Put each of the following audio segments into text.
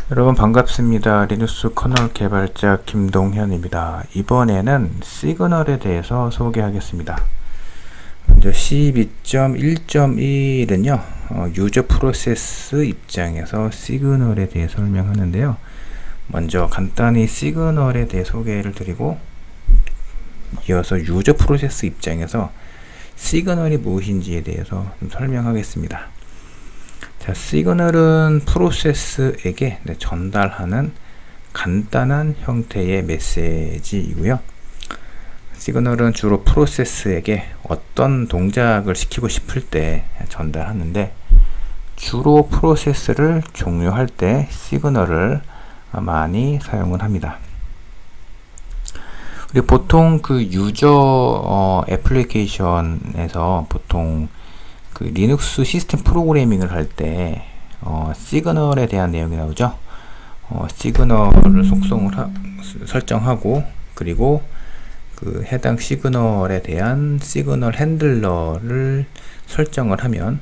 여러분 반갑습니다. 리눅스 커널 개발자 김동현입니다. 이번에는 시그널에 대해서 소개하겠습니다. 먼저 12.1.1은요 유저 프로세스 입장에서 시그널에 대해 설명하는데요. 먼저 간단히 시그널에 대해 소개를 드리고 이어서 유저 프로세스 입장에서 시그널이 무엇인지에 대해서 좀 설명하겠습니다. 자, 시그널은 프로세스에게 전달하는 간단한 형태의 메시지이고요. 시그널은 주로 프로세스에게 어떤 동작을 시키고 싶을 때 전달하는데, 주로 프로세스를 종료할 때 시그널을 많이 사용을 합니다. 우리 보통 그 유저 애플리케이션에서 보통 그 리눅스 시스템 프로그래밍을 할 때 시그널에 대한 내용이 나오죠. 시그널을 속성을 설정하고, 그리고 그 해당 시그널에 대한 시그널 핸들러를 설정을 하면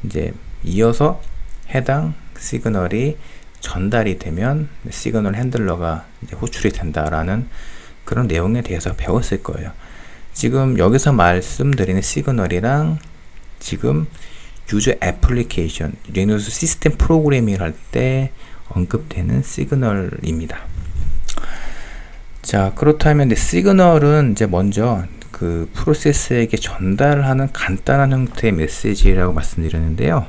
이제 이어서 해당 시그널이 전달이 되면 시그널 핸들러가 이제 호출이 된다라는 그런 내용에 대해서 배웠을 거예요. 지금 여기서 말씀드리는 시그널이랑 지금 유저 애플리케이션, 리눅스 시스템 프로그래밍을 할 때 언급되는 시그널입니다. 자, 그렇다면 시그널은 이제 먼저 그 프로세스에게 전달하는 간단한 형태의 메시지라고 말씀드렸는데요.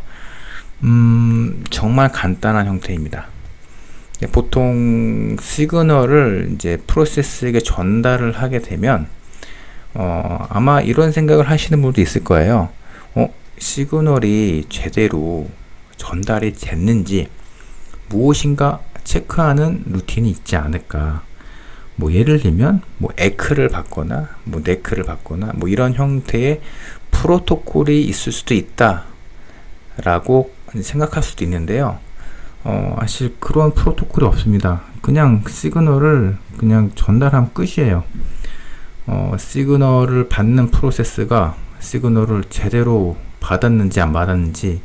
정말 간단한 형태입니다. 보통 시그널을 이제 프로세스에게 전달을 하게 되면 아마 이런 생각을 하시는 분도 있을 거예요. 시그널이 제대로 전달이 됐는지 무엇인가 체크하는 루틴이 있지 않을까. 뭐 예를 들면 뭐 에크를 받거나 뭐 네크를 받거나 뭐 이런 형태의 프로토콜이 있을 수도 있다 라고 생각할 수도 있는데요. 사실 그런 프로토콜이 없습니다. 그냥 시그널을 그냥 전달하면 끝이에요. 시그널을 받는 프로세스가 시그널을 제대로 받았는지 안 받았는지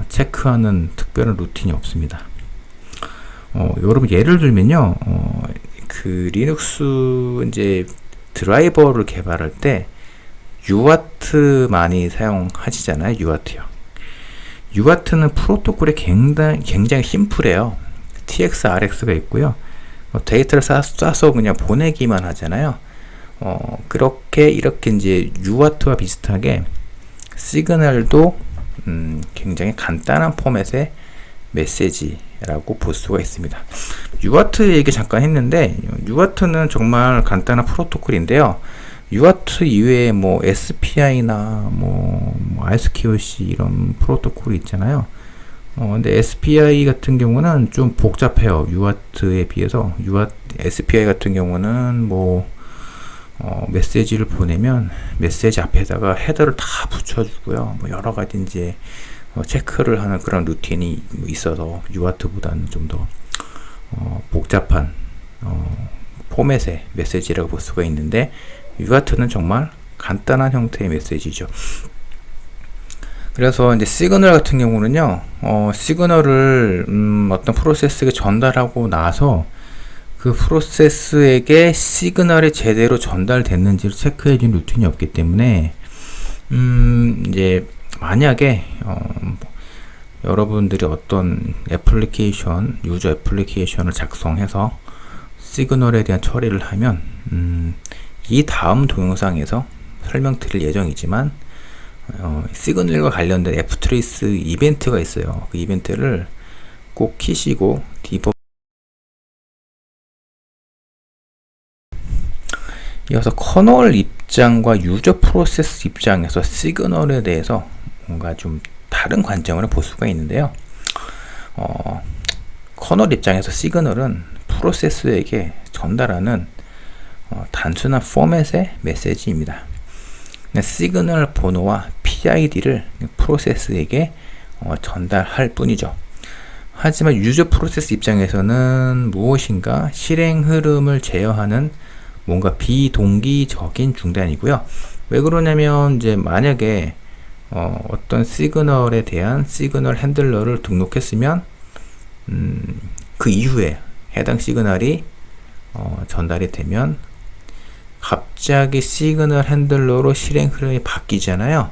체크하는 특별한 루틴이 없습니다. 여러분 예를 들면요, 그 리눅스 이제 드라이버를 개발할 때 UART 많이 사용하시잖아요. UART요. UART는 프로토콜이 굉장히 심플해요. TX, RX가 있고요. 데이터를 쏴서 그냥 보내기만 하잖아요. 이렇게 이제 UART와 비슷하게 시그널도 굉장히 간단한 포맷의 메시지라고 볼 수가 있습니다. UART 얘기 잠깐 했는데, UART는 정말 간단한 프로토콜인데요. UART 이외에 뭐 SPI나 뭐 RSQC 이런 프로토콜이 있잖아요. 근데 SPI 같은 경우는 좀 복잡해요. UART에 비해서. SPI 같은 경우는 뭐 메시지를 보내면 메시지 앞에다가 헤더를 다 붙여주고요. 뭐 여러 가지 이제 체크를 하는 그런 루틴이 있어서 UART보다는 좀 더 복잡한 포맷의 메시지라고 볼 수가 있는데, UART는 정말 간단한 형태의 메시지죠. 그래서 이제 시그널 같은 경우는요, 시그널을 어떤 프로세스에 전달하고 나서 그 프로세스에게 시그널이 제대로 전달됐는지를 체크해 준 루틴이 없기 때문에 이제 만약에 여러분들이 어떤 애플리케이션, 유저 애플리케이션을 작성해서 시그널에 대한 처리를 하면 이 다음 동영상에서 설명드릴 예정이지만 시그널과 관련된 ftrace 이벤트가 있어요. 그 이벤트를 꼭 키시고 이어서 커널 입장과 유저 프로세스 입장에서 시그널에 대해서 뭔가 좀 다른 관점으로 볼 수가 있는데요. 커널 입장에서 시그널은 프로세스에게 전달하는 단순한 포맷의 메시지입니다. 시그널 번호와 PID를 프로세스에게 전달할 뿐이죠. 하지만 유저 프로세스 입장에서는 무엇인가 실행 흐름을 제어하는 뭔가 비동기적인 중단이고요. 왜 그러냐면 이제 만약에 어떤 시그널에 대한 시그널 핸들러를 등록했으면 그 이후에 해당 시그널이 전달이 되면 갑자기 시그널 핸들러로 실행 흐름이 바뀌잖아요.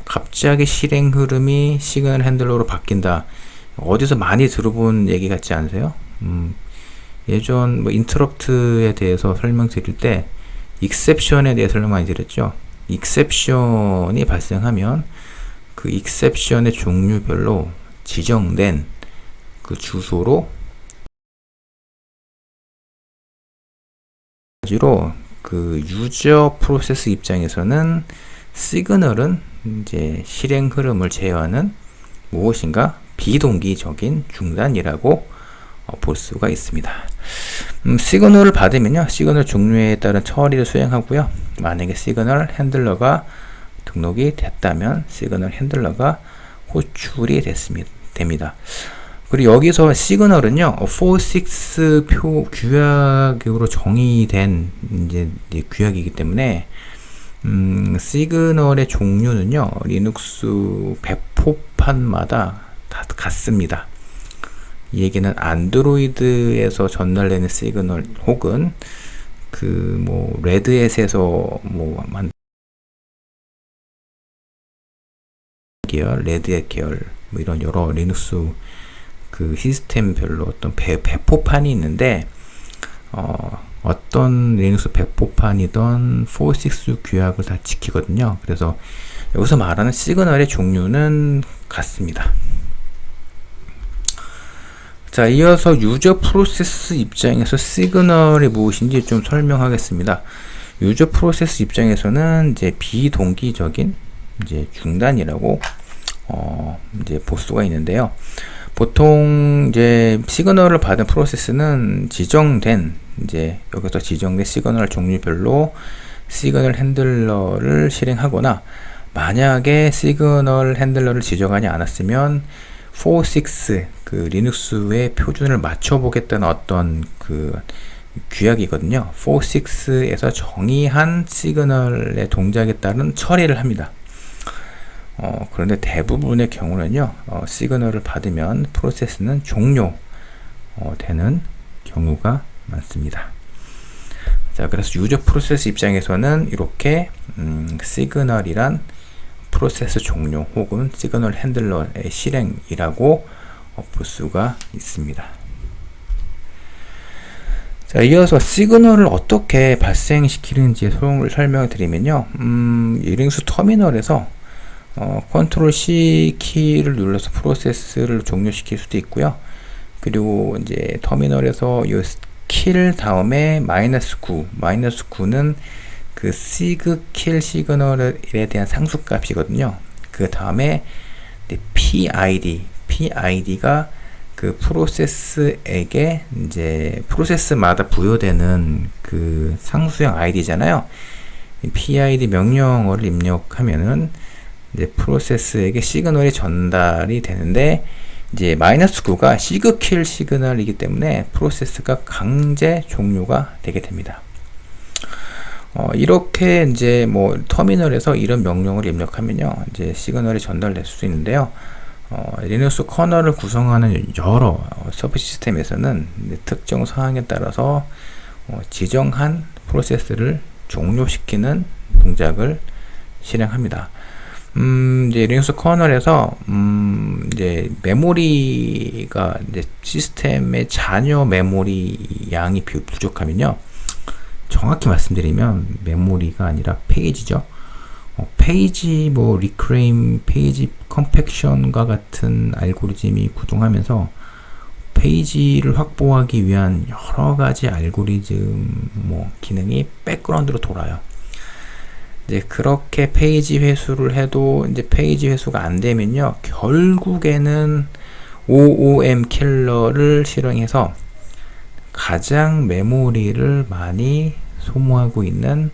갑자기 실행 흐름이 시그널 핸들러로 바뀐다. 어디서 많이 들어본 얘기 같지 않으세요? 예전 뭐 인터럽트에 대해서 설명드릴 때 익셉션에 대해서 설명 많이 드렸죠. 익셉션이 발생하면 그 익셉션의 종류별로 지정된 그 주소로 그 유저 프로세스 입장에서는 시그널은 이제 실행 흐름을 제어하는 무엇인가 비동기적인 중단이라고 볼 수가 있습니다. 시그널을 받으면요, 시그널 종류에 따른 처리를 수행하고요. 만약에 시그널 핸들러가 등록이 됐다면 시그널 핸들러가 호출이 됩니다. 그리고 여기서 시그널은요, 4.6 표 규약으로 정의된 이제 규약이기 때문에 시그널의 종류는요, 리눅스 배포판마다 다 같습니다. 이 얘기는 안드로이드에서 전달되는 시그널 혹은 그 뭐 레드햇에서 뭐 계열, 레드햇 계열 뭐 이런 여러 리눅스 그 시스템별로 어떤 배포판이 있는데 어떤 리눅스 배포판이든 4.6 규약을 다 지키거든요. 그래서 여기서 말하는 시그널의 종류는 같습니다. 자, 이어서 유저 프로세스 입장에서 시그널이 무엇인지 좀 설명하겠습니다. 유저 프로세스 입장에서는 이제 비동기적인 이제 중단이라고 이제 볼 수가 있는데요. 보통 이제 시그널을 받은 프로세스는 지정된 이제 여기서 지정된 시그널 종류별로 시그널 핸들러를 실행하거나 만약에 시그널 핸들러를 지정하지 않았으면 4.6 그 리눅스의 표준을 맞춰보겠다는 어떤 그 규약이거든요. 4.6에서 정의한 시그널의 동작에 따른 처리를 합니다. 그런데 대부분의 경우는요, 시그널을 받으면 프로세스는 종료되는 경우가 많습니다. 자, 그래서 유저 프로세스 입장에서는 이렇게 시그널이란 프로세스 종료 혹은 시그널 핸들러의 실행이라고 볼 수가 있습니다. 자, 이어서 시그널을 어떻게 발생시키는지 설명을 드리면요, 리눅스 터미널에서 컨트롤 C 키를 눌러서 프로세스를 종료시킬 수도 있고요. 그리고 이제 터미널에서 이 킬 다음에 -9는 그 시그킬 시그널에 대한 상수값이거든요. 그 다음에 PID가 그 프로세스에게 이제 프로세스마다 부여되는 그 상수형 아이디잖아요. PID 명령어를 입력하면은 이제 프로세스에게 시그널이 전달이 되는데 이제 -9가 시그킬 시그널이기 때문에 프로세스가 강제 종료가 되게 됩니다. 이렇게 이제 뭐 터미널에서 이런 명령을 입력하면요, 이제 시그널이 전달될 수 있는데요. 리눅스 커널을 구성하는 여러 서브 시스템에서는 특정 사항에 따라서 지정한 프로세스를 종료시키는 동작을 실행합니다. 이제 리눅스 커널에서 이제 메모리가 이제 시스템의 잔여 메모리 양이 부족하면요, 정확히 말씀드리면 메모리가 아니라 페이지죠. 페이지 뭐 리크레임, 페이지 컴팩션과 같은 알고리즘이 구동하면서 페이지를 확보하기 위한 여러 가지 알고리즘 뭐 기능이 백그라운드로 돌아요. 이제 그렇게 페이지 회수를 해도 이제 페이지 회수가 안 되면요, 결국에는 OOM 킬러를 실행해서 가장 메모리를 많이 소모하고 있는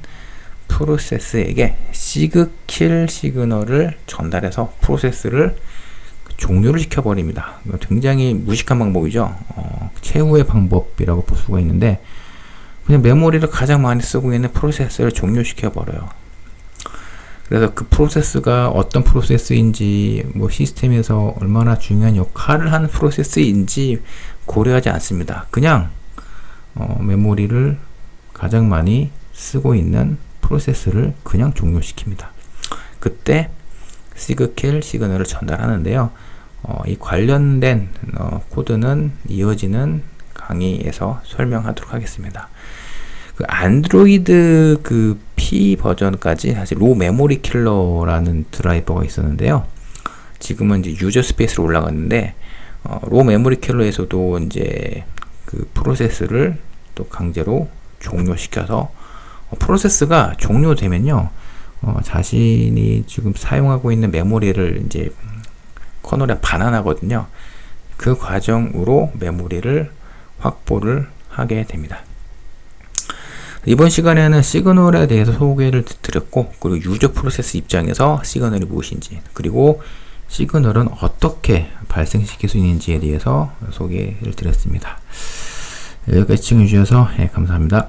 프로세스에게 시그킬 시그널을 전달해서 프로세스를 종료를 시켜버립니다. 굉장히 무식한 방법이죠. 최후의 방법이라고 볼 수가 있는데 그냥 메모리를 가장 많이 쓰고 있는 프로세스를 종료시켜버려요. 그래서 그 프로세스가 어떤 프로세스인지, 뭐 시스템에서 얼마나 중요한 역할을 하는 프로세스인지 고려하지 않습니다. 그냥 메모리를 가장 많이 쓰고 있는 프로세스를 그냥 종료시킵니다. 그때 시그킬 시그널을 전달하는데요. 이 관련된 코드는 이어지는 강의에서 설명하도록 하겠습니다. 그 안드로이드 그 P 버전까지 사실 로 메모리 킬러라는 드라이버가 있었는데요. 지금은 이제 유저 스페이스로 올라갔는데 로 메모리 킬러에서도 이제 그 프로세스를 또 강제로 종료시켜서 프로세스가 종료되면요, 자신이 지금 사용하고 있는 메모리를 이제 커널에 반환하거든요. 그 과정으로 메모리를 확보를 하게 됩니다. 이번 시간에는 시그널에 대해서 소개를 드렸고, 그리고 유저 프로세스 입장에서 시그널이 무엇인지, 그리고 시그널은 어떻게 발생시킬 수 있는지에 대해서 소개를 드렸습니다. 여기까지 시청해 주셔서 감사합니다.